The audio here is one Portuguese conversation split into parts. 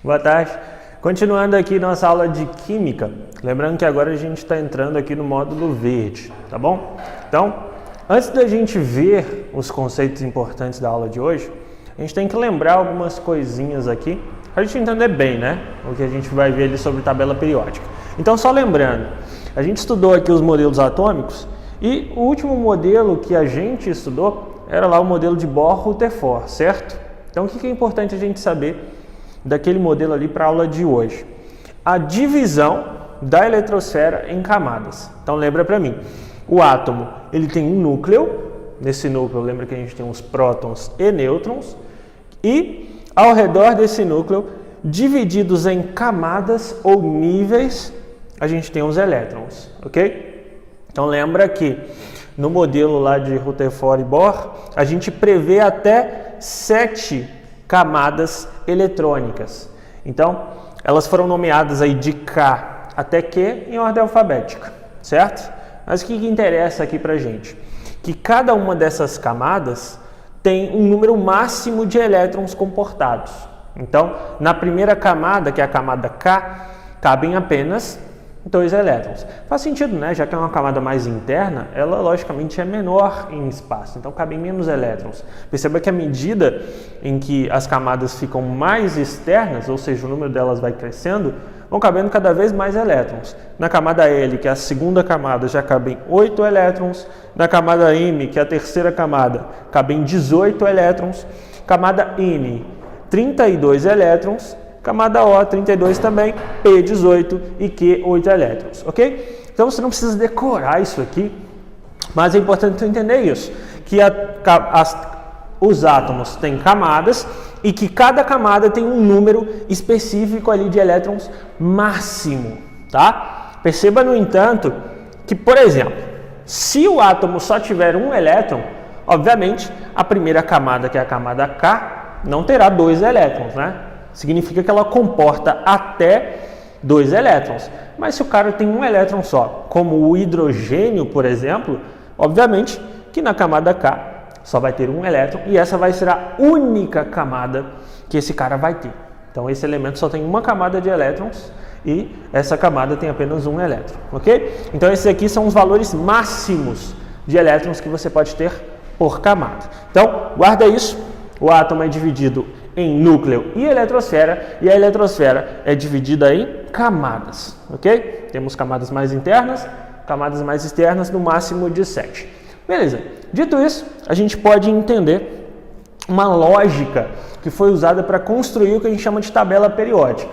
Boa tarde. Continuando aqui nossa aula de Química, lembrando que agora a gente está entrando aqui no módulo verde, tá bom? Então, antes da gente ver os conceitos importantes da aula de hoje, a gente tem que lembrar algumas coisinhas aqui, para a gente entender bem, né? O que a gente vai ver ali sobre tabela periódica. Então, só lembrando, a gente estudou aqui os modelos atômicos e o último modelo que a gente estudou era lá o modelo de Bohr-Rutherford, certo? Então, o que é importante a gente saber daquele modelo ali para a aula de hoje? A divisão da eletrosfera em camadas. Então lembra para mim, o átomo ele tem um núcleo, nesse núcleo lembra que a gente tem os prótons e nêutrons, e ao redor desse núcleo, divididos em camadas ou níveis, a gente tem os elétrons, ok? Então lembra que no modelo lá de Rutherford e Bohr, a gente prevê até 7 camadas eletrônicas. Então, elas foram nomeadas aí de K até Q em ordem alfabética, certo? Mas o que interessa aqui pra gente? Que cada uma dessas camadas tem um número máximo de elétrons comportados. Então, na primeira camada, que é a camada K, cabem apenas 2 elétrons. Faz sentido, né? Já que é uma camada mais interna, ela logicamente é menor em espaço, então cabem menos elétrons. Perceba que à medida em que as camadas ficam mais externas, ou seja, o número delas vai crescendo, vão cabendo cada vez mais elétrons. Na camada L, que é a segunda camada, já cabem 8 elétrons. Na camada M, que é a terceira camada, cabem 18 elétrons. Camada N, 32 elétrons. Camada O, 32 também, P, 18 e Q, 8 elétrons, ok? Então você não precisa decorar isso aqui, mas é importante você entender isso, que os átomos têm camadas e que cada camada tem um número específico ali de elétrons máximo, tá? Perceba, no entanto, que, por exemplo, se o átomo só tiver um elétron, obviamente, a primeira camada, que é a camada K, não terá 2 elétrons, né? Significa que ela comporta até 2 elétrons. Mas se o cara tem um elétron só, como o hidrogênio, por exemplo, obviamente que na camada K só vai ter um elétron e essa vai ser a única camada que esse cara vai ter. Então esse elemento só tem uma camada de elétrons e essa camada tem apenas um elétron, ok? Então esses aqui são os valores máximos de elétrons que você pode ter por camada. Então guarda isso, o átomo é dividido em núcleo e eletrosfera, e a eletrosfera é dividida em camadas, ok? Temos camadas mais internas, camadas mais externas, no máximo de 7. Beleza, dito isso, a gente pode entender uma lógica que foi usada para construir o que a gente chama de tabela periódica.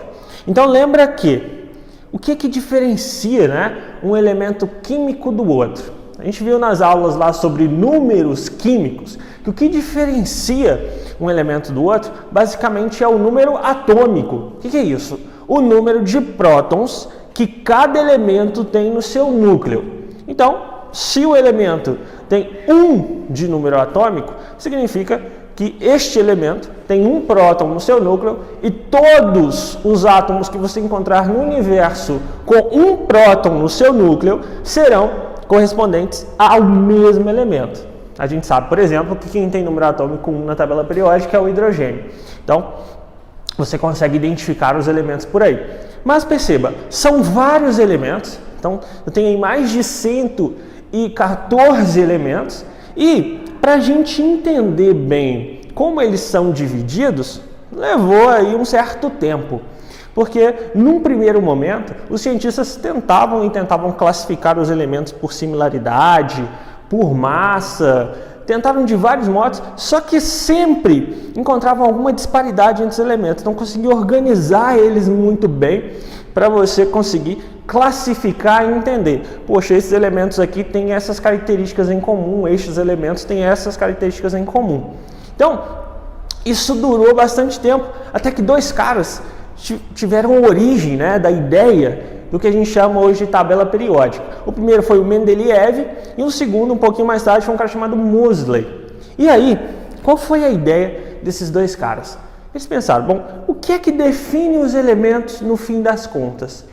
Então lembra que o que diferencia, né, um elemento químico do outro? A gente viu nas aulas lá sobre números químicos que o que diferencia um elemento do outro basicamente é o número atômico. O que é isso? O número de prótons que cada elemento tem no seu núcleo. Então, se o elemento tem 1 de número atômico, significa que este elemento tem um próton no seu núcleo e todos os átomos que você encontrar no universo com um próton no seu núcleo serão correspondentes ao mesmo elemento. A gente sabe, por exemplo, que quem tem número atômico 1 na tabela periódica é o hidrogênio. Então, você consegue identificar os elementos por aí. Mas perceba, são vários elementos. Então, eu tenho aí mais de 114 elementos. E, para a gente entender bem como eles são divididos, levou aí um certo tempo. Porque, num primeiro momento, os cientistas tentavam classificar os elementos por similaridade, por massa, tentavam de vários modos, só que sempre encontravam alguma disparidade entre os elementos, não conseguiam organizar eles muito bem para você conseguir classificar e entender. Poxa, esses elementos aqui têm essas características em comum, estes elementos têm essas características em comum. Então, isso durou bastante tempo, até que 2 caras tiveram origem, né, da ideia do que a gente chama hoje de tabela periódica. O primeiro foi o Mendeleev e o segundo, um pouquinho mais tarde, foi um cara chamado Moseley. E aí, qual foi a ideia desses 2 caras? Eles pensaram, bom, o que é que define os elementos no fim das contas?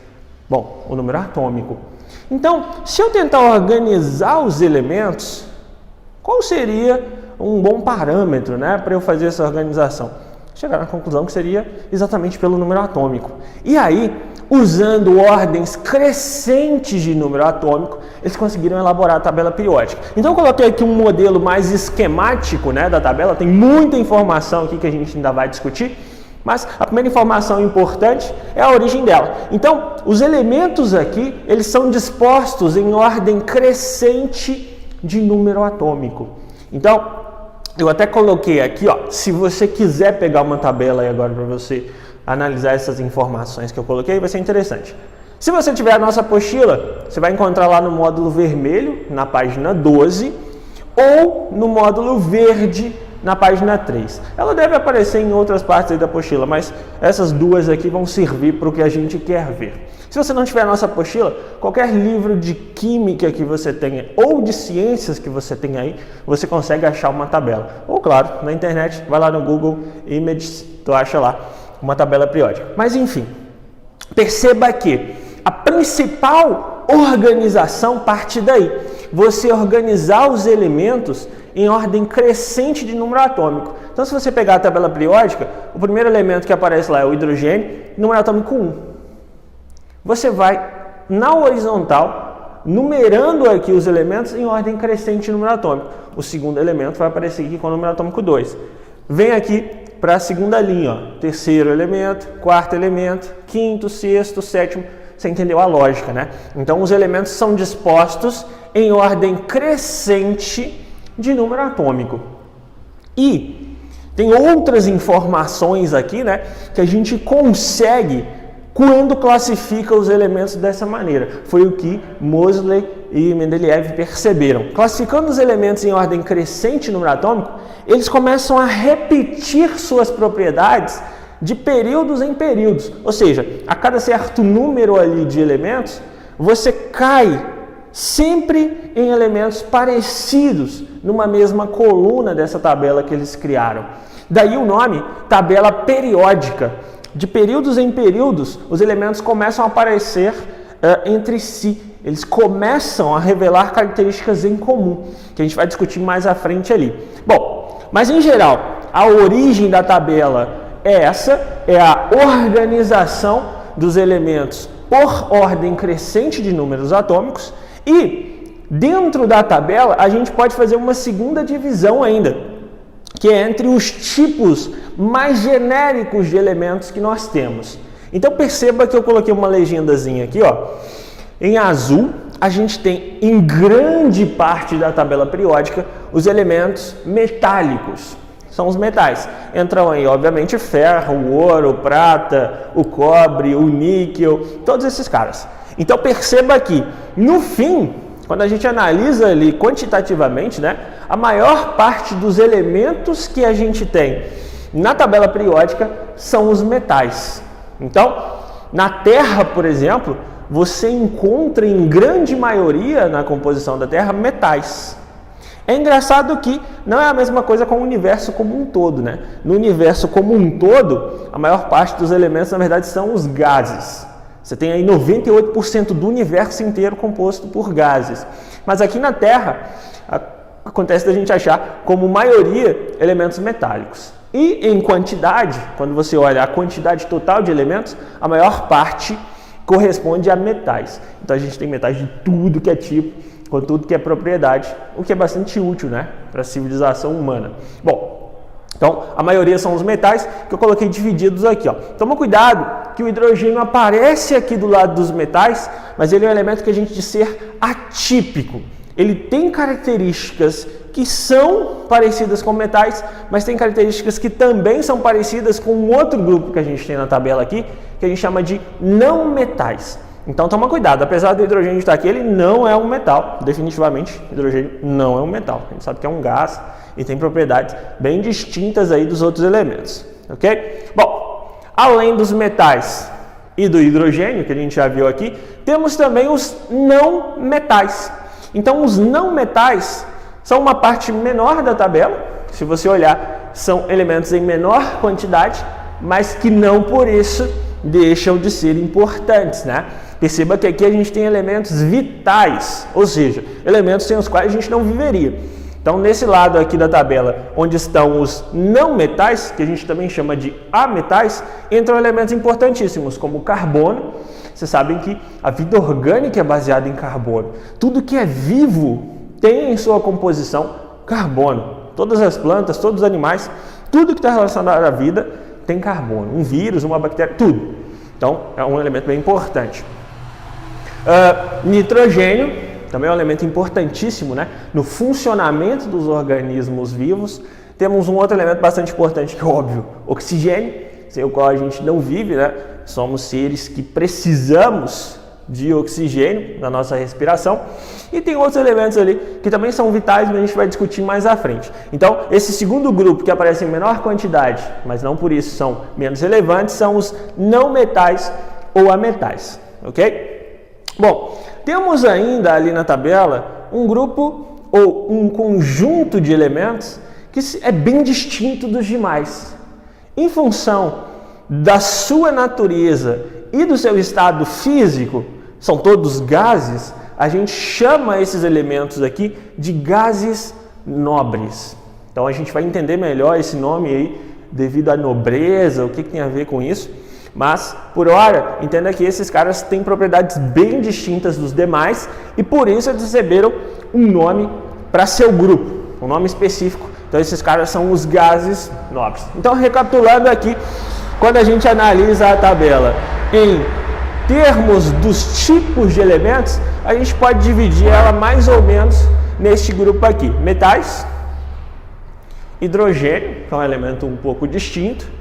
Bom, o número atômico. Então, se eu tentar organizar os elementos, qual seria um bom parâmetro, né, para eu fazer essa organização? chegaram à conclusão que seria exatamente pelo número atômico. E aí, usando ordens crescentes de número atômico, eles conseguiram elaborar a tabela periódica. Então eu coloquei aqui um modelo mais esquemático, né, da tabela, tem muita informação aqui que a gente ainda vai discutir, mas a primeira informação importante é a origem dela. Então, os elementos aqui, eles são dispostos em ordem crescente de número atômico. Então, eu até coloquei aqui, ó, se você quiser pegar uma tabela aí agora para você analisar essas informações que eu coloquei, vai ser interessante. Se você tiver a nossa apostila, você vai encontrar lá no módulo vermelho, na página 12, ou no módulo verde, na página 3. Ela deve aparecer em outras partes aí da apostila, mas essas duas aqui vão servir para o que a gente quer ver. Se você não tiver a nossa apostila, qualquer livro de química que você tenha ou de ciências que você tenha aí, você consegue achar uma tabela. Ou claro, na internet, vai lá no Google Images, tu acha lá uma tabela periódica. Mas enfim, perceba que a principal organização parte daí. Você organizar os elementos em ordem crescente de número atômico. Então, se você pegar a tabela periódica, o primeiro elemento que aparece lá é o hidrogênio, número atômico 1. Você vai, na horizontal, numerando aqui os elementos em ordem crescente de número atômico. O segundo elemento vai aparecer aqui com o número atômico 2. Vem aqui para a segunda linha, ó. Terceiro elemento, quarto elemento, quinto, sexto, sétimo. Você entendeu a lógica, né? Então, os elementos são dispostos em ordem crescente de número atômico. E tem outras informações aqui, né, que a gente consegue quando classifica os elementos dessa maneira. Foi o que Moseley e Mendeleev perceberam. Classificando os elementos em ordem crescente de número atômico, eles começam a repetir suas propriedades de períodos em períodos. Ou seja, a cada certo número ali de elementos, você cai sempre em elementos parecidos numa mesma coluna dessa tabela que eles criaram. Daí o nome tabela periódica. De períodos em períodos, os elementos começam a aparecer entre si. Eles começam a revelar características em comum, que a gente vai discutir mais à frente ali. Bom, mas em geral, a origem da tabela é essa, é a organização dos elementos por ordem crescente de números atômicos. E dentro da tabela a gente pode fazer uma segunda divisão ainda, que é entre os tipos mais genéricos de elementos que nós temos. Então perceba que eu coloquei uma legendazinha aqui, ó. Em azul, a gente tem em grande parte da tabela periódica os elementos metálicos. São os metais. Entram aí, obviamente, ferro, o ouro, o prata, o cobre, o níquel, todos esses caras. Então perceba que, no fim, quando a gente analisa ali quantitativamente, né, a maior parte dos elementos que a gente tem na tabela periódica são os metais. Então, na Terra, por exemplo, você encontra em grande maioria na composição da Terra metais. É engraçado que não é a mesma coisa com o universo como um todo, né? No universo como um todo, a maior parte dos elementos, na verdade, são os gases. Você tem aí 98% do universo inteiro composto por gases. Mas aqui na Terra, acontece da gente achar como maioria elementos metálicos. E em quantidade, quando você olha a quantidade total de elementos, a maior parte corresponde a metais. Então a gente tem metais de tudo que é tipo, com tudo que é propriedade, o que é bastante útil, né, para a civilização humana. Bom, então a maioria são os metais que eu coloquei divididos aqui, ó. Toma cuidado que o hidrogênio aparece aqui do lado dos metais, mas ele é um elemento que a gente diz ser atípico. Ele tem características que são parecidas com metais, mas tem características que também são parecidas com um outro grupo que a gente tem na tabela aqui, que a gente chama de não metais. Então toma cuidado, apesar do hidrogênio estar aqui, ele não é um metal. Definitivamente, hidrogênio não é um metal. A gente sabe que é um gás e tem propriedades bem distintas aí dos outros elementos. Ok? Bom, além dos metais e do hidrogênio, que a gente já viu aqui, temos também os não metais. Então os não metais são uma parte menor da tabela. Se você olhar, são elementos em menor quantidade, mas que não por isso deixam de ser importantes, né? Perceba que aqui a gente tem elementos vitais, ou seja, elementos sem os quais a gente não viveria. Então, nesse lado aqui da tabela, onde estão os não metais, que a gente também chama de ametais, entram elementos importantíssimos, como o carbono. Vocês sabem que a vida orgânica é baseada em carbono. Tudo que é vivo tem em sua composição carbono. Todas as plantas, todos os animais, tudo que está relacionado à vida tem carbono. Um vírus, uma bactéria, tudo. Então, é um elemento bem importante. Nitrogênio também é um elemento importantíssimo, né, no funcionamento dos organismos vivos. Temos um outro elemento bastante importante, que é óbvio, oxigênio, sem o qual a gente não vive, né? Somos seres que precisamos de oxigênio na nossa respiração. E tem outros elementos ali que também são vitais, mas a gente vai discutir mais à frente. Então, esse segundo grupo que aparece em menor quantidade, mas não por isso são menos relevantes, são os não metais ou ametais, ok? Bom, temos ainda ali na tabela um grupo ou um conjunto de elementos que é bem distinto dos demais. Em função da sua natureza e do seu estado físico, são todos gases, a gente chama esses elementos aqui de gases nobres. Então a gente vai entender melhor esse nome aí devido à nobreza, o que tem a ver com isso. Mas, por hora, entenda que esses caras têm propriedades bem distintas dos demais e por isso eles receberam um nome para seu grupo, um nome específico. Então, esses caras são os gases nobres. Então, recapitulando aqui, quando a gente analisa a tabela em termos dos tipos de elementos, a gente pode dividir ela mais ou menos neste grupo aqui: metais, hidrogênio, que é um elemento um pouco distinto,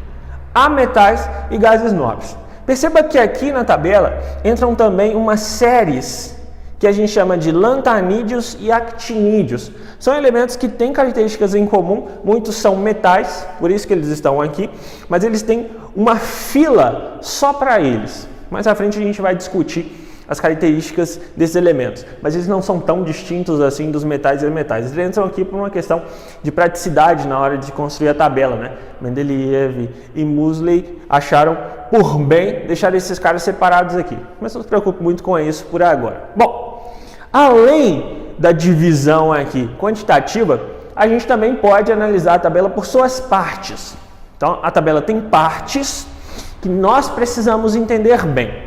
ametais e gases nobres. Perceba que aqui na tabela entram também umas séries que a gente chama de lantanídeos e actinídeos. São elementos que têm características em comum, muitos são metais, por isso que eles estão aqui, mas eles têm uma fila só para eles. Mais à frente a gente vai discutir as características desses elementos, mas eles não são tão distintos assim dos metais e ametais. Eles entram aqui por uma questão de praticidade na hora de construir a tabela, né? Mendeleev e Moseley acharam por bem deixar esses caras separados aqui, mas não se preocupe muito com isso por agora. Bom, além da divisão aqui quantitativa, a gente também pode analisar a tabela por suas partes. Então, a tabela tem partes que nós precisamos entender bem.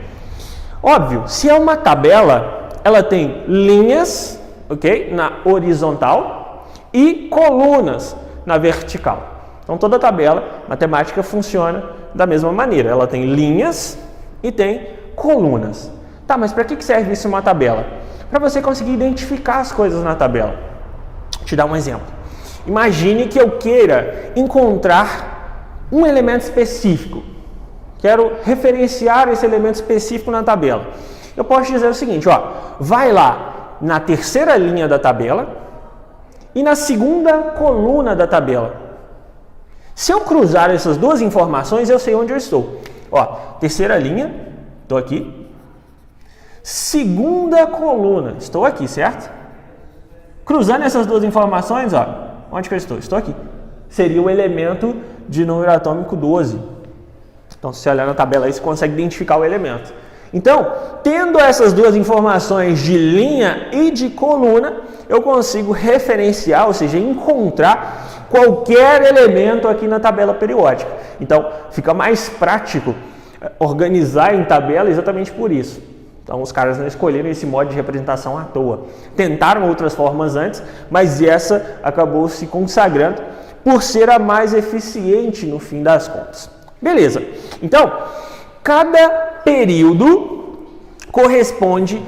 Óbvio, se é uma tabela, ela tem linhas, ok, na horizontal e colunas na vertical. Então, toda tabela matemática funciona da mesma maneira. Ela tem linhas e tem colunas. Tá, mas para que serve isso uma tabela? Para você conseguir identificar as coisas na tabela. Vou te dar um exemplo. Imagine que eu queira encontrar um elemento específico. Quero referenciar esse elemento específico na tabela. Eu posso dizer o seguinte, ó, vai lá na terceira linha da tabela e na segunda coluna da tabela. Se eu cruzar essas duas informações, eu sei onde eu estou. Ó, terceira linha, estou aqui. Segunda coluna, estou aqui, certo? Cruzando essas duas informações, ó, onde que eu estou? Estou aqui. Seria o elemento de número atômico 12. Então, se você olhar na tabela aí, você consegue identificar o elemento. Então, tendo essas duas informações de linha e de coluna, eu consigo referenciar, ou seja, encontrar qualquer elemento aqui na tabela periódica. Então, fica mais prático organizar em tabela exatamente por isso. Então, os caras não escolheram esse modo de representação à toa. Tentaram outras formas antes, mas essa acabou se consagrando por ser a mais eficiente no fim das contas. Beleza, então, cada período corresponde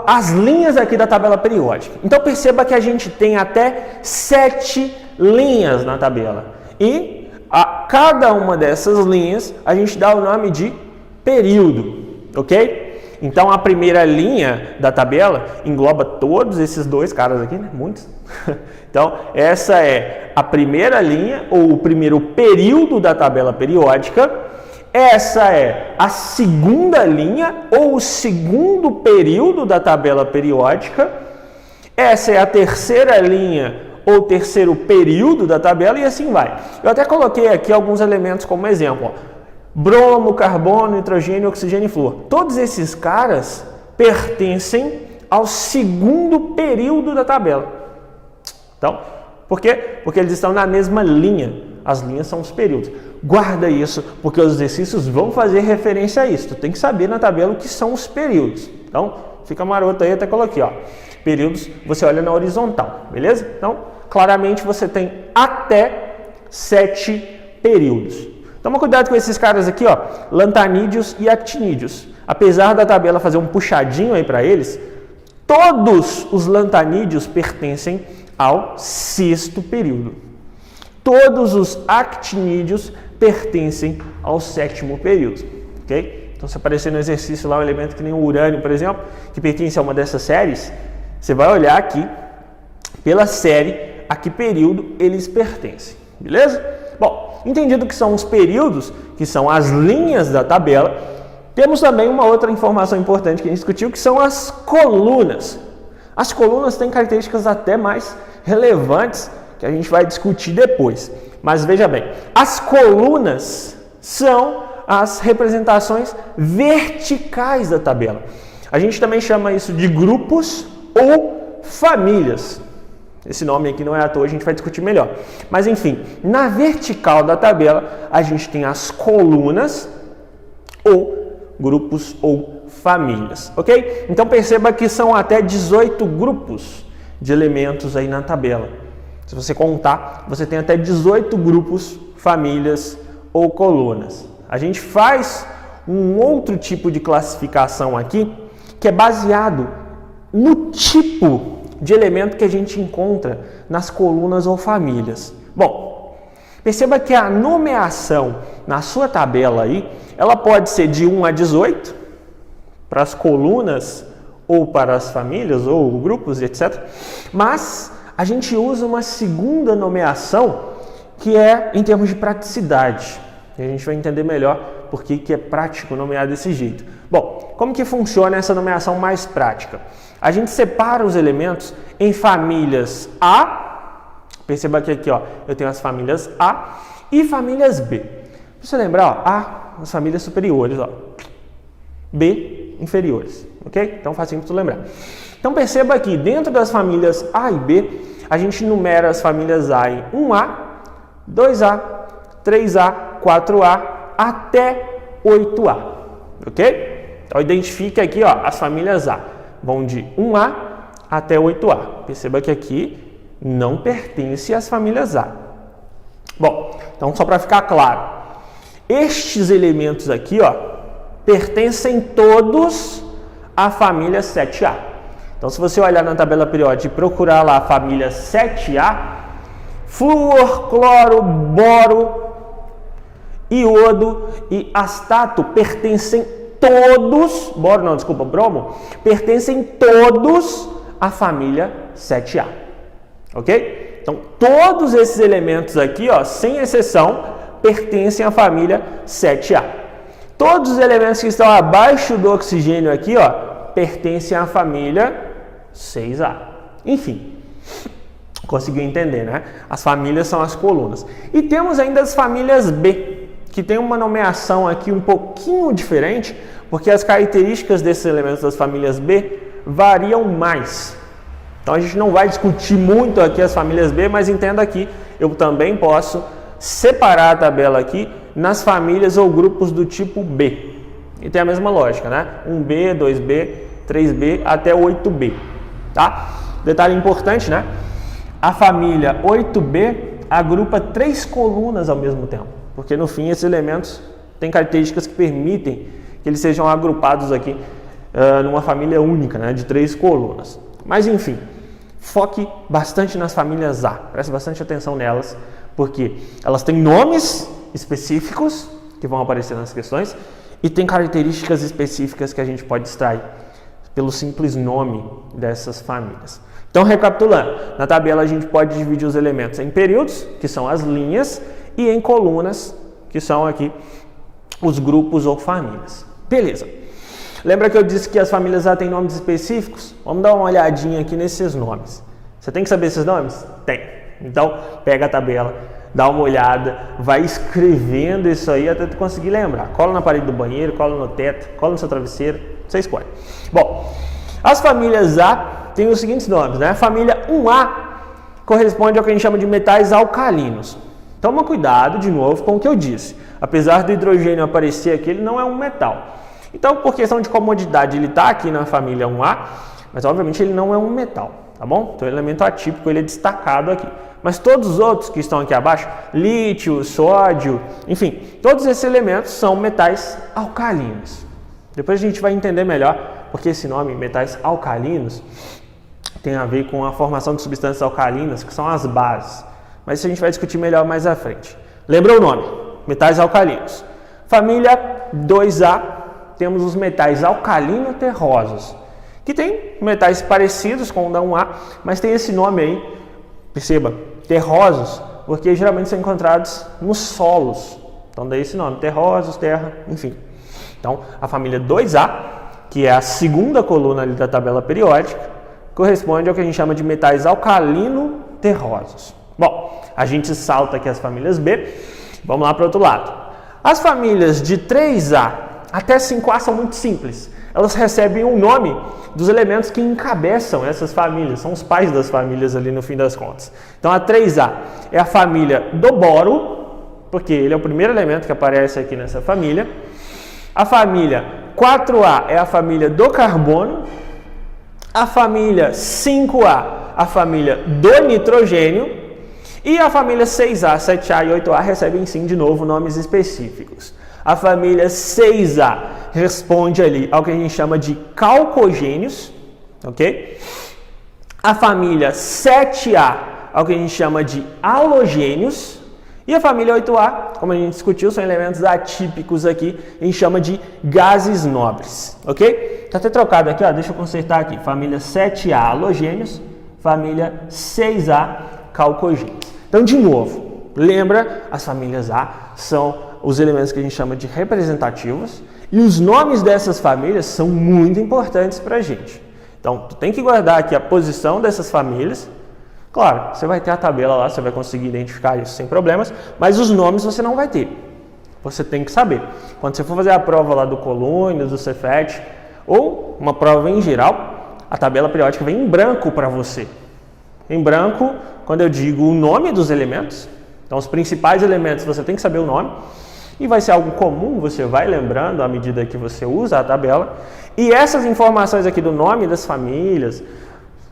às linhas aqui da tabela periódica. Então, perceba que a gente tem até 7 linhas na tabela. E a cada uma dessas linhas, a gente dá o nome de período, ok? Então, a primeira linha da tabela engloba todos esses dois caras aqui, né? Muitos. Então, essa é a primeira linha, ou o primeiro período da tabela periódica. Essa é a segunda linha, ou o segundo período da tabela periódica. Essa é a terceira linha, ou terceiro período da tabela, e assim vai. Eu até coloquei aqui alguns elementos como exemplo. Ó. Bromo, carbono, nitrogênio, oxigênio e flúor. Todos esses caras pertencem ao segundo período da tabela. Então, Por quê? Porque eles estão na mesma linha. As linhas são os períodos. Guarda isso, porque os exercícios vão fazer referência a isso. Tu tem que saber na tabela o que são os períodos. Então, fica maroto aí, até coloquei, ó. Períodos, você olha na horizontal, beleza? Então, claramente você tem até 7 períodos. Toma cuidado com esses caras aqui, ó, lantanídeos e actinídeos. Apesar da tabela fazer um puxadinho aí para eles, todos os lantanídeos pertencem ao 6º período. Todos os actinídeos pertencem ao 7º período, ok? Então, se aparecer no exercício lá um elemento que nem o urânio, por exemplo, que pertence a uma dessas séries, você vai olhar aqui, pela série, a que período eles pertencem, beleza? Bom, entendido que são os períodos, que são as linhas da tabela, temos também uma outra informação importante que a gente discutiu, que são as colunas. As colunas têm características até mais relevantes, que a gente vai discutir depois. Mas veja bem, as colunas são as representações verticais da tabela. A gente também chama isso de grupos ou famílias. Esse nome aqui não é à toa, a gente vai discutir melhor. Mas enfim, na vertical da tabela, a gente tem as colunas ou grupos ou famílias, ok? Então perceba que são até 18 grupos de elementos aí na tabela. Se você contar, você tem até 18 grupos, famílias ou colunas. A gente faz um outro tipo de classificação aqui, que é baseado no tipo de elemento que a gente encontra nas colunas ou famílias. Bom, perceba que a nomeação na sua tabela aí, ela pode ser de 1 a 18, para as colunas ou para as famílias ou grupos, etc. Mas a gente usa uma segunda nomeação que é em termos de praticidade. E a gente vai entender melhor por que é prático nomear desse jeito. Bom, como que funciona essa nomeação mais prática? A gente separa os elementos em famílias A, perceba que aqui ó, eu tenho as famílias A e famílias B. Pra você lembrar, ó, A, as famílias superiores, ó, B, inferiores, ok? Então facinho para tu lembrar. Então perceba que dentro das famílias A e B, a gente numera as famílias A em 1A, 2A, 3A, 4A, até 8A, ok? Então identifique aqui ó, as famílias A, vão de 1A até 8A. Perceba que aqui não pertence às famílias A. Bom, então só para ficar claro, estes elementos aqui ó, pertencem todos à família 7A. Então, se você olhar na tabela periódica e procurar lá a família 7A, flúor, cloro, boro, iodo e astato pertencem todos, bromo, pertencem todos à família 7A. Ok? Então, todos esses elementos aqui, ó, sem exceção, pertencem à família 7A. Todos os elementos que estão abaixo do oxigênio aqui, ó, pertencem à família 6A. Enfim, conseguiu entender, né? As famílias são as colunas. E temos ainda as famílias B, que tem uma nomeação aqui um pouquinho diferente, porque as características desses elementos das famílias B variam mais. Então a gente não vai discutir muito aqui as famílias B, mas entenda aqui, eu também posso separar a tabela aqui nas famílias ou grupos do tipo B. E tem a mesma lógica, né? 1B, 2B, 3B até 8B, tá? Detalhe importante, né? A família 8B agrupa 3 colunas ao mesmo tempo, porque no fim esses elementos têm características que permitem que eles sejam agrupados aqui numa família única, né? De 3 colunas. Mas enfim, foque bastante nas famílias A, preste bastante atenção nelas, porque elas têm nomes específicos que vão aparecer nas questões e tem características específicas que a gente pode extrair pelo simples nome dessas famílias. Então, recapitulando, na tabela a gente pode dividir os elementos em períodos, que são as linhas, e em colunas, que são aqui os grupos ou famílias. Beleza. Lembra que eu disse que as famílias A têm nomes específicos? Vamos dar uma olhadinha aqui nesses nomes. Você tem que saber esses nomes? Tem. Então, pega a tabela, dá uma olhada, vai escrevendo isso aí até tu conseguir lembrar. Cola na parede do banheiro, cola no teto, cola no seu travesseiro, você escolhe. Bom, as famílias A têm os seguintes nomes, né? Família 1A corresponde ao que a gente chama de metais alcalinos. Toma cuidado, de novo, com o que eu disse. Apesar do hidrogênio aparecer aqui, ele não é um metal. Então, por questão de comodidade, ele está aqui na família 1A, mas obviamente ele não é um metal, tá bom? Então, o elemento atípico ele é destacado aqui. Mas todos os outros que estão aqui abaixo, lítio, sódio, enfim, todos esses elementos são metais alcalinos. Depois a gente vai entender melhor porque esse nome, metais alcalinos, tem a ver com a formação de substâncias alcalinas, que são as bases. Mas isso a gente vai discutir melhor mais à frente. Lembra o nome? Metais alcalinos. Família 2A, temos os metais alcalino-terrosos, que tem metais parecidos com o da 1A, mas tem esse nome aí, perceba, terrosos, porque geralmente são encontrados nos solos. Então daí esse nome, terrosos, terra, enfim. Então a família 2A, que é a segunda coluna ali da tabela periódica, corresponde ao que a gente chama de metais alcalino-terrosos. Bom, a gente salta aqui as famílias B, vamos lá para o outro lado. As famílias de 3A até 5A são muito simples. Elas recebem o nome dos elementos que encabeçam essas famílias, são os pais das famílias ali no fim das contas. Então a 3A é a família do boro, porque ele é o primeiro elemento que aparece aqui nessa família. A família 4A é a família do carbono. A família 5A, a família do nitrogênio. E a família 6A, 7A e 8A recebem sim de novo nomes específicos. A família 6A responde ali ao que a gente chama de calcogênios, ok? A família 7A ao que a gente chama de halogênios. E a família 8A, como a gente discutiu, são elementos atípicos aqui, a gente chama de gases nobres, ok? Está até trocado aqui, ó, deixa eu consertar aqui. Família 7A, halogênios, família 6A, calcogênios. Então, de novo, lembra, as famílias A são os elementos que a gente chama de representativos e os nomes dessas famílias são muito importantes para a gente. Então, tu tem que guardar aqui a posição dessas famílias. Claro, você vai ter a tabela lá, você vai conseguir identificar isso sem problemas, mas os nomes você não vai ter. Você tem que saber. Quando você for fazer a prova lá do Colônias, do Cefet, ou uma prova em geral, a tabela periódica vem em branco para você. Em branco, quando eu digo o nome dos elementos, então os principais elementos você tem que saber o nome, e vai ser algo comum, você vai lembrando à medida que você usa a tabela, e essas informações aqui do nome das famílias,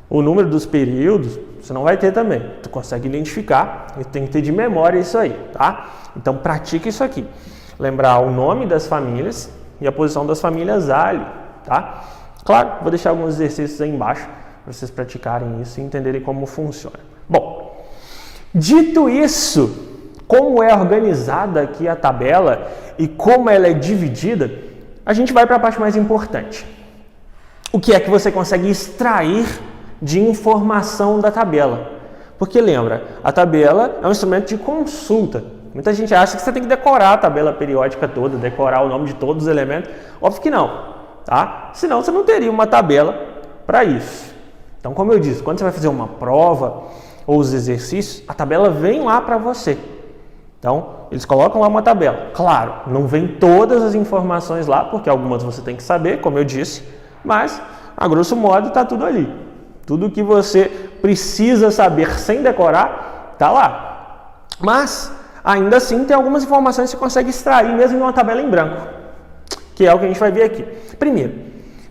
o número dos períodos, você não vai ter também. Tu consegue identificar e tem que ter de memória isso aí, tá? Então pratica isso aqui. Lembrar o nome das famílias e a posição das famílias A ali, tá? Claro, vou deixar alguns exercícios aí embaixo para vocês praticarem isso e entenderem como funciona. Bom, dito isso, como é organizada aqui a tabela e como ela é dividida, a gente vai para a parte mais importante. O que é que você consegue extrair de informação da tabela? Porque lembra, a tabela é um instrumento de consulta. Muita gente acha que você tem que decorar a tabela periódica toda, decorar o nome de todos os elementos. Óbvio que não, tá? Senão você não teria uma tabela para isso. Então, como eu disse, quando você vai fazer uma prova ou os exercícios, a tabela vem lá para você. Então, eles colocam lá uma tabela. Claro, não vem todas as informações lá, porque algumas você tem que saber, como eu disse, mas, a grosso modo, está tudo ali. Tudo que você precisa saber sem decorar, está lá. Mas, ainda assim, tem algumas informações que você consegue extrair mesmo em uma tabela em branco, que é o que a gente vai ver aqui. Primeiro,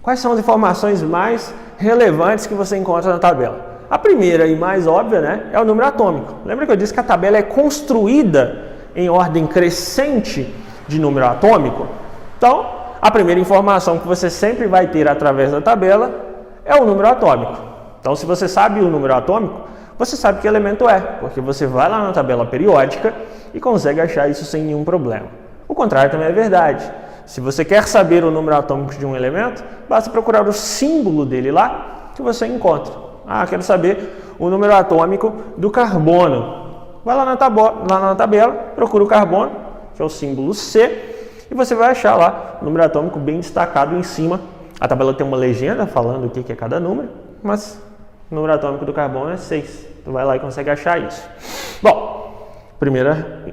quais são as informações mais relevantes que você encontra na tabela? A primeira e mais óbvia, né, é o número atômico. Lembra que eu disse que a tabela é construída em ordem crescente de número atômico? Então, a primeira informação que você sempre vai ter através da tabela é o número atômico. Então, se você sabe o número atômico, você sabe que elemento é, porque você vai lá na tabela periódica e consegue achar isso sem nenhum problema. O contrário também é verdade. Se você quer saber o número atômico de um elemento, basta procurar o símbolo dele lá que você encontra. Ah, quero saber o número atômico do carbono. Vai lá na tabela, procura o carbono, que é o símbolo C, e você vai achar lá o número atômico bem destacado em cima. A tabela tem uma legenda falando o que é cada número, mas o número atômico do carbono é 6. Tu vai lá e consegue achar isso. Bom, primeira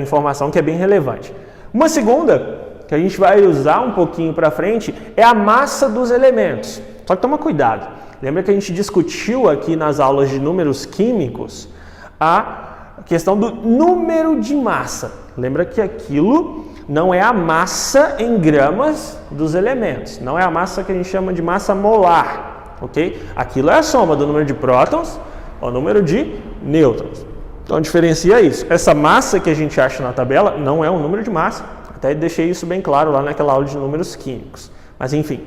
informação que é bem relevante. Uma segunda, que a gente vai usar um pouquinho para frente, é a massa dos elementos. Só que toma cuidado. Lembra que a gente discutiu aqui nas aulas de números químicos a questão do número de massa. Lembra que aquilo não é a massa em gramas dos elementos. Não é a massa que a gente chama de massa molar, ok? Aquilo é a soma do número de prótons ao número de nêutrons. Então diferencia isso. Essa massa que a gente acha na tabela não é um número de massa. Até deixei isso bem claro lá naquela aula de números químicos. Mas enfim,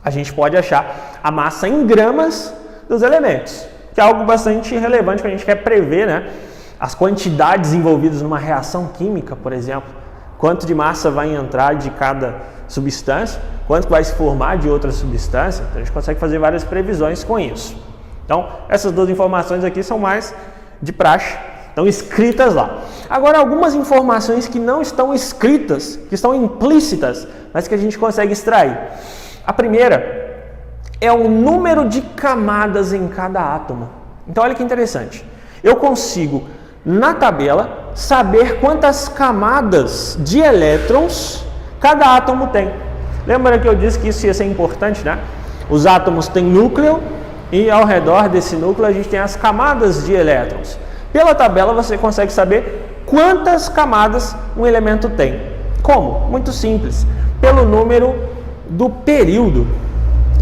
a gente pode achar a massa em gramas dos elementos, que é algo bastante relevante quando a gente quer prever, né, as quantidades envolvidas numa reação química, por exemplo. Quanto de massa vai entrar de cada substância, quanto vai se formar de outra substância. Então a gente consegue fazer várias previsões com isso. Então essas duas informações aqui são mais de praxe, estão escritas lá. Agora algumas informações que não estão escritas, que estão implícitas, mas que a gente consegue extrair. A primeira é o número de camadas em cada átomo. Então olha que interessante. Eu consigo, na tabela, saber quantas camadas de elétrons cada átomo tem. Lembra que eu disse que isso ia ser importante, né? Os átomos têm núcleo e ao redor desse núcleo a gente tem as camadas de elétrons. Pela tabela você consegue saber quantas camadas um elemento tem. Como? Muito simples. Pelo número do período.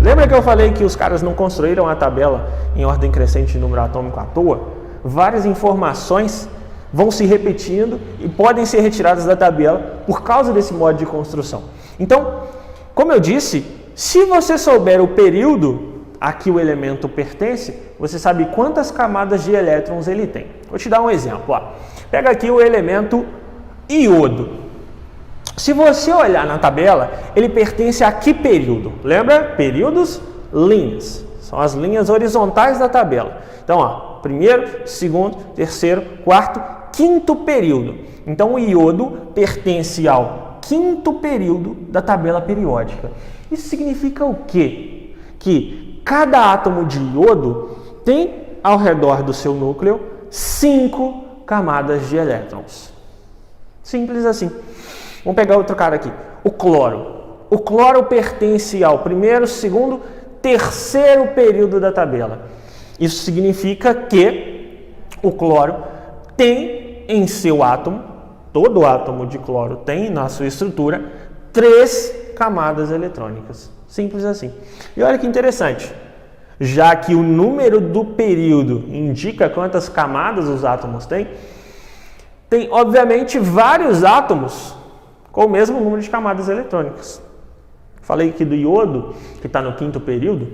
Lembra que eu falei que os caras não construíram a tabela em ordem crescente de número atômico à toa? Várias informações vão se repetindo e podem ser retiradas da tabela por causa desse modo de construção. Então, como eu disse, se você souber o período a que o elemento pertence, você sabe quantas camadas de elétrons ele tem. Vou te dar um exemplo. Ó. Pega aqui o elemento iodo. Se você olhar na tabela, ele pertence a que período? Lembra? Períodos, linhas. São as linhas horizontais da tabela. Então, ó, primeiro, segundo, terceiro, quarto, quinto período. Então, o iodo pertence ao quinto período da tabela periódica. Isso significa o quê? Que cada átomo de iodo tem, ao redor do seu núcleo, 5 camadas de elétrons. Simples assim. Vamos pegar outro cara aqui. O cloro. O cloro pertence ao primeiro, segundo, terceiro período da tabela. Isso significa que o cloro tem em seu átomo, todo átomo de cloro tem na sua estrutura, 3 camadas eletrônicas. Simples assim. E olha que interessante. Já que o número do período indica quantas camadas os átomos têm, tem obviamente vários átomos com o mesmo número de camadas eletrônicas. Falei aqui do iodo, que está no quinto período,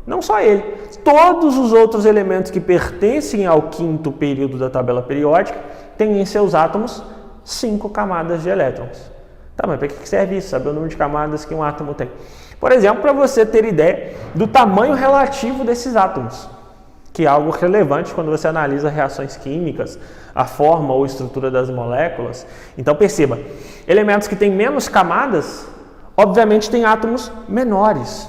não só ele. Todos os outros elementos que pertencem ao quinto período da tabela periódica têm em seus átomos 5 camadas de elétrons. Tá, mas para que serve isso? Saber o número de camadas que um átomo tem. Por exemplo, para você ter ideia do tamanho relativo desses átomos, que é algo relevante quando você analisa reações químicas, a forma ou estrutura das moléculas. Então perceba, elementos que têm menos camadas, obviamente têm átomos menores.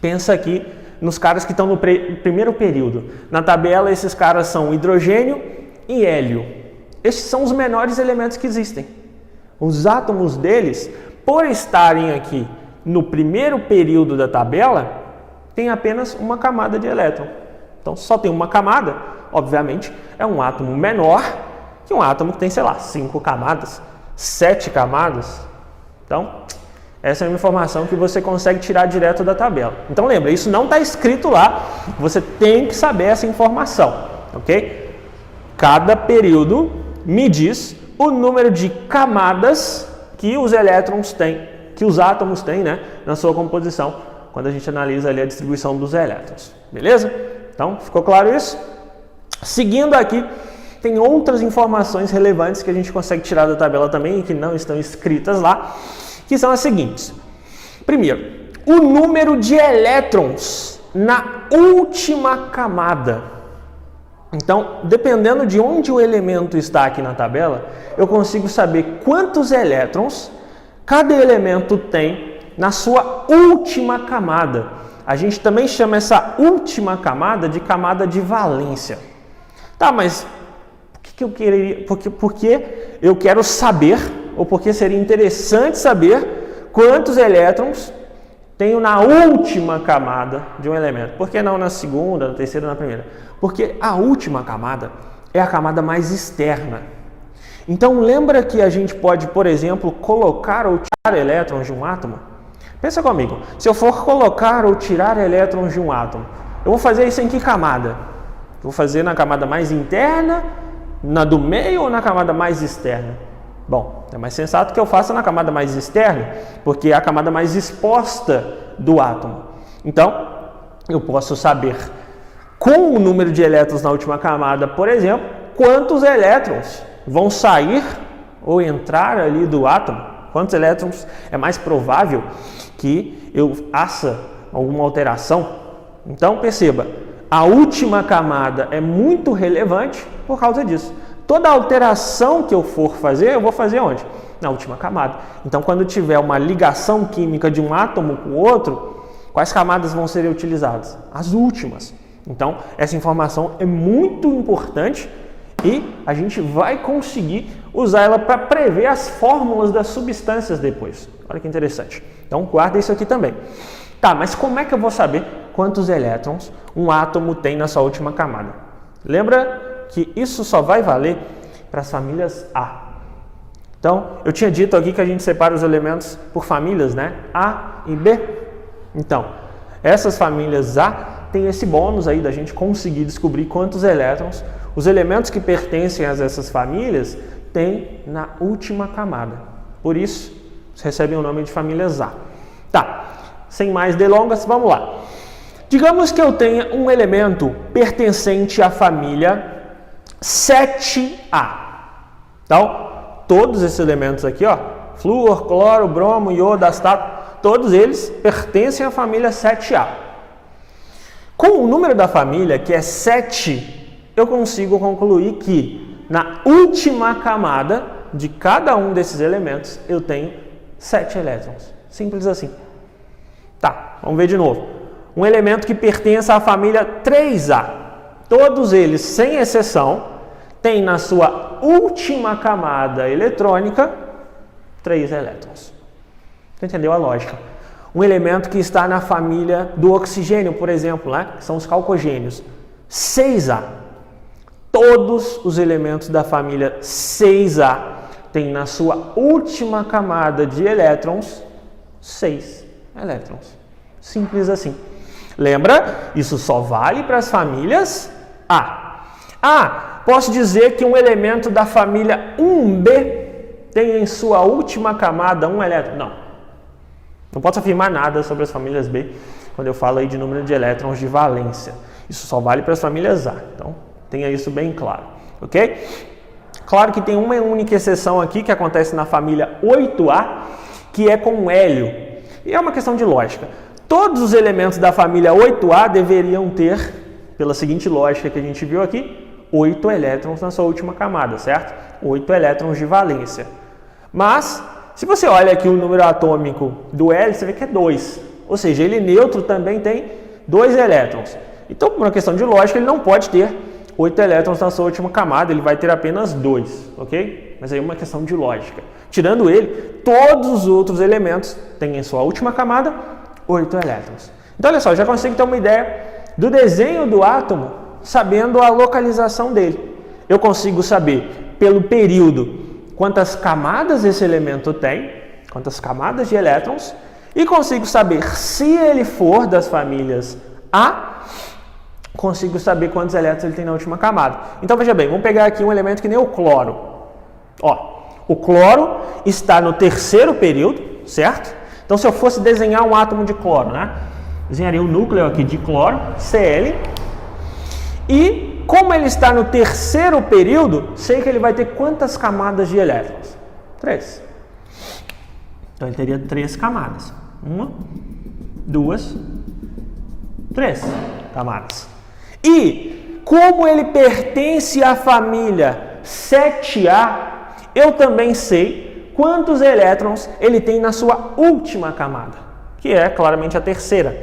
Pensa aqui nos caras que estão no primeiro período. Na tabela, esses caras são hidrogênio e hélio. Estes são os menores elementos que existem. Os átomos deles, por estarem aqui no primeiro período da tabela, tem apenas uma camada de elétron. Então, só tem uma camada, obviamente, é um átomo menor que um átomo que tem, sei lá, 5 camadas, 7 camadas. Então, essa é uma informação que você consegue tirar direto da tabela. Então, lembra, isso não está escrito lá, você tem que saber essa informação, ok? Cada período me diz o número de camadas que os elétrons têm, que os átomos têm, né, na sua composição, quando a gente analisa ali a distribuição dos elétrons. Beleza? Então, ficou claro isso? Seguindo aqui, tem outras informações relevantes que a gente consegue tirar da tabela também e que não estão escritas lá, que são as seguintes. Primeiro, o número de elétrons na última camada. Então, dependendo de onde o elemento está aqui na tabela, eu consigo saber quantos elétrons cada elemento tem na sua última camada. A gente também chama essa última camada de camada de valência. Tá, mas por que eu quero saber, ou porque seria interessante saber quantos elétrons tenho na última camada de um elemento. Por que não na segunda, na terceira, na primeira? Porque a última camada é a camada mais externa. Então lembra que a gente pode, por exemplo, colocar ou tirar elétrons de um átomo? Pensa comigo, se eu for colocar ou tirar elétrons de um átomo, eu vou fazer isso em que camada? Eu vou fazer na camada mais interna, na do meio ou na camada mais externa? Bom, é mais sensato que eu faça na camada mais externa, porque é a camada mais exposta do átomo. Então, eu posso saber, com o número de elétrons na última camada, por exemplo, quantos elétrons vão sair ou entrar ali do átomo. Quantos elétrons é mais provável que eu faça alguma alteração? Então, perceba, a última camada é muito relevante por causa disso. Toda alteração que eu for fazer, eu vou fazer onde? Na última camada. Então, quando tiver uma ligação química de um átomo com o outro, quais camadas vão ser utilizadas? As últimas. Então, essa informação é muito importante e a gente vai conseguir usar ela para prever as fórmulas das substâncias depois. Olha que interessante. Então, guarda isso aqui também. Tá, mas como é que eu vou saber quantos elétrons um átomo tem na sua última camada? Lembra que isso só vai valer para as famílias A. Então, eu tinha dito aqui que a gente separa os elementos por famílias, né? A e B. Então, essas famílias A têm esse bônus aí da gente conseguir descobrir quantos elétrons os elementos que pertencem a essas famílias têm na última camada. Por isso, recebem o nome de famílias A. Tá, sem mais delongas, vamos lá. Digamos que eu tenha um elemento pertencente à família 7A. Então, todos esses elementos aqui, ó, flúor, cloro, bromo, iodo, astato, todos eles pertencem à família 7A. Com o número da família, que é 7, eu consigo concluir que na última camada de cada um desses elementos eu tenho 7 elétrons. Simples assim. Tá, vamos ver de novo. Um elemento que pertence à família 3A. Todos eles, sem exceção, têm na sua última camada eletrônica 3 elétrons. Você entendeu a lógica? Um elemento que está na família do oxigênio, por exemplo, né? Que são os calcogênios. 6A. Todos os elementos da família 6A têm na sua última camada de elétrons 6 elétrons. Simples assim. Lembra? Isso só vale para as famílias A. Posso dizer que um elemento da família 1B tem em sua última camada um elétron? Não posso afirmar nada sobre as famílias B quando eu falo aí de número de elétrons de valência. Isso só vale para as famílias A. Então, tenha isso bem claro. Ok? Claro que tem uma única exceção aqui que acontece na família 8A, que é com o hélio. E é uma questão de lógica. Todos os elementos da família 8A deveriam ter, pela seguinte lógica que a gente viu aqui, 8 elétrons na sua última camada, certo? 8 elétrons de valência. Mas, se você olha aqui o número atômico do hélio, você vê que é 2. Ou seja, ele neutro também tem 2 elétrons. Então, por uma questão de lógica, ele não pode ter 8 elétrons na sua última camada, ele vai ter apenas 2, ok? Mas aí é uma questão de lógica. Tirando ele, todos os outros elementos têm em sua última camada 8 elétrons. Então, olha só, já consigo ter uma ideia do desenho do átomo, sabendo a localização dele. Eu consigo saber, pelo período, quantas camadas esse elemento tem, quantas camadas de elétrons, e consigo saber, se ele for das famílias A, consigo saber quantos elétrons ele tem na última camada. Então, veja bem, vamos pegar aqui um elemento que nem o cloro. Ó, o cloro está no terceiro período, certo? Então, se eu fosse desenhar um átomo de cloro, né? Desenharia o núcleo aqui de cloro, Cl. E, como ele está no terceiro período, sei que ele vai ter quantas camadas de elétrons? 3. Então, ele teria 3 camadas. 1, 2, 3 camadas. E, como ele pertence à família 7A, eu também sei quantos elétrons ele tem na sua última camada, que é claramente a terceira.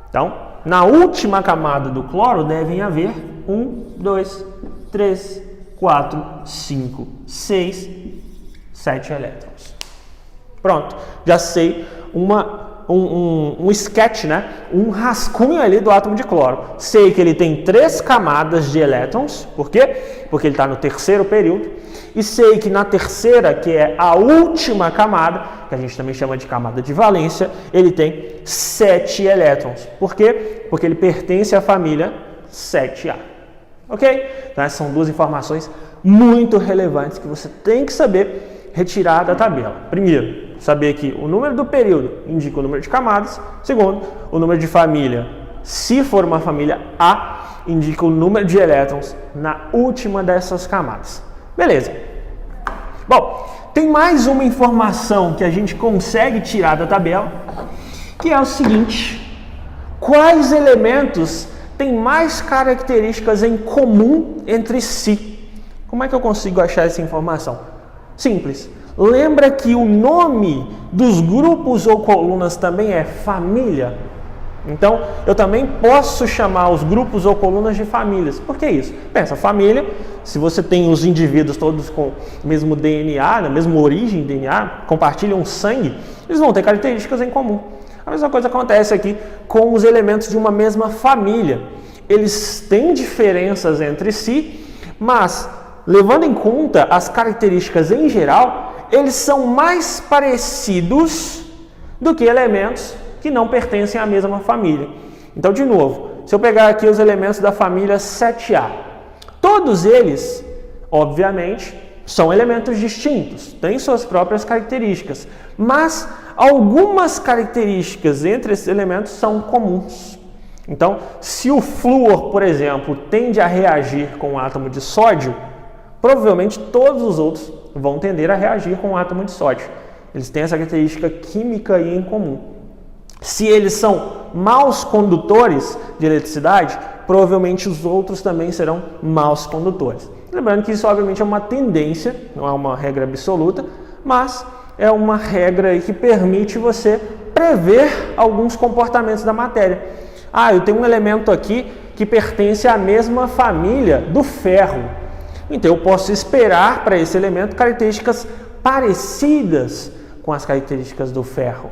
Então, na última camada do cloro devem haver 1, 2, 3, 4, 5, 6, 7 elétrons. Pronto, já sei uma um sketch, né? Um rascunho ali do átomo de cloro. Sei que ele tem 3 camadas de elétrons, por quê? Porque ele está no terceiro período. E sei que na terceira, que é a última camada, que a gente também chama de camada de valência, ele tem 7 elétrons. Por quê? Porque ele pertence à família 7A. Ok? Então essas são 2 informações muito relevantes que você tem que saber retirar da tabela. Primeiro, saber que o número do período indica o número de camadas. Segundo, o número de família, se for uma família A, indica o número de elétrons na última dessas camadas. Beleza. Bom, tem mais uma informação que a gente consegue tirar da tabela, que é o seguinte: quais elementos têm mais características em comum entre si? Como é que eu consigo achar essa informação? Simples. Lembra que o nome dos grupos ou colunas também é família? Então, eu também posso chamar os grupos ou colunas de famílias. Por que isso? Pensa, família, se você tem os indivíduos todos com o mesmo DNA, na mesma origem DNA, compartilham sangue, eles vão ter características em comum. A mesma coisa acontece aqui com os elementos de uma mesma família. Eles têm diferenças entre si, mas, levando em conta as características em geral, eles são mais parecidos do que elementos que não pertencem à mesma família. Então, de novo, se eu pegar aqui os elementos da família 7A, todos eles, obviamente, são elementos distintos, têm suas próprias características, mas algumas características entre esses elementos são comuns. Então, se o flúor, por exemplo, tende a reagir com o átomo de sódio, provavelmente todos os outros vão tender a reagir com o átomo de sódio. Eles têm essa característica química aí em comum. Se eles são maus condutores de eletricidade, provavelmente os outros também serão maus condutores. Lembrando que isso obviamente é uma tendência, não é uma regra absoluta, mas é uma regra aí que permite você prever alguns comportamentos da matéria. Eu tenho um elemento aqui que pertence à mesma família do ferro. Então eu posso esperar para esse elemento características parecidas com as características do ferro.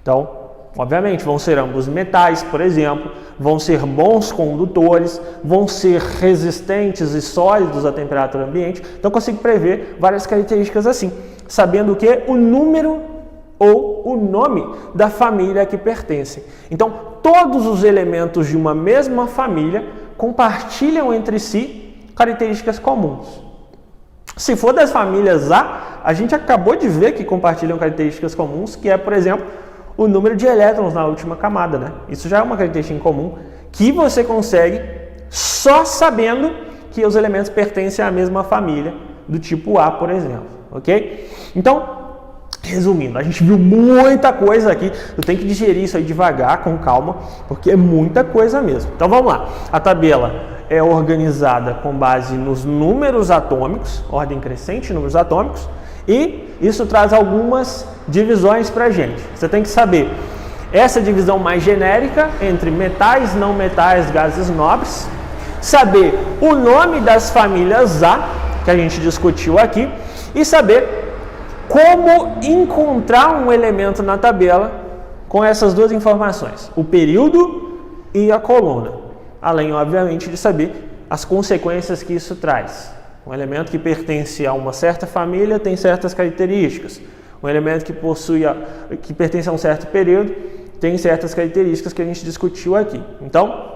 Então, obviamente, vão ser ambos metais, por exemplo, vão ser bons condutores, vão ser resistentes e sólidos à temperatura ambiente. Então, eu consigo prever várias características assim, sabendo o que? O número ou o nome da família a que pertencem. Então, todos os elementos de uma mesma família compartilham entre si características comuns. Se for das famílias A gente acabou de ver que compartilham características comuns, que é, por exemplo, o número de elétrons na última camada, né? Isso já é uma característica em comum que você consegue só sabendo que os elementos pertencem à mesma família, do tipo A, por exemplo, ok? Então, resumindo, a gente viu muita coisa aqui, eu tenho que digerir isso aí devagar, com calma, porque é muita coisa mesmo. Então vamos lá, a tabela é organizada com base nos números atômicos, ordem crescente, números atômicos, e isso traz algumas divisões para a gente. Você tem que saber essa divisão mais genérica entre metais, não metais, gases nobres, saber o nome das famílias A, que a gente discutiu aqui, e saber como encontrar um elemento na tabela com essas 2 informações, o período e a coluna. Além, obviamente, de saber as consequências que isso traz. Um elemento que pertence a uma certa família tem certas características. Um elemento que pertence a um certo período tem certas características que a gente discutiu aqui. Então,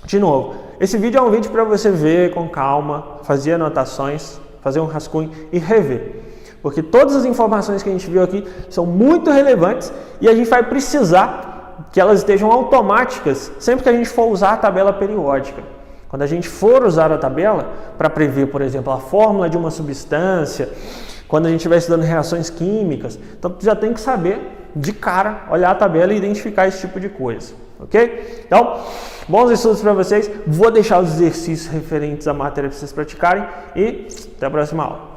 de novo, esse vídeo é um vídeo para você ver com calma, fazer anotações, fazer um rascunho e rever. Porque todas as informações que a gente viu aqui são muito relevantes e a gente vai precisar que elas estejam automáticas sempre que a gente for usar a tabela periódica. Quando a gente for usar a tabela para prever, por exemplo, a fórmula de uma substância, quando a gente estiver estudando reações químicas, então tu já tem que saber de cara, olhar a tabela e identificar esse tipo de coisa, ok? Então, bons estudos para vocês, vou deixar os exercícios referentes à matéria para vocês praticarem e até a próxima aula.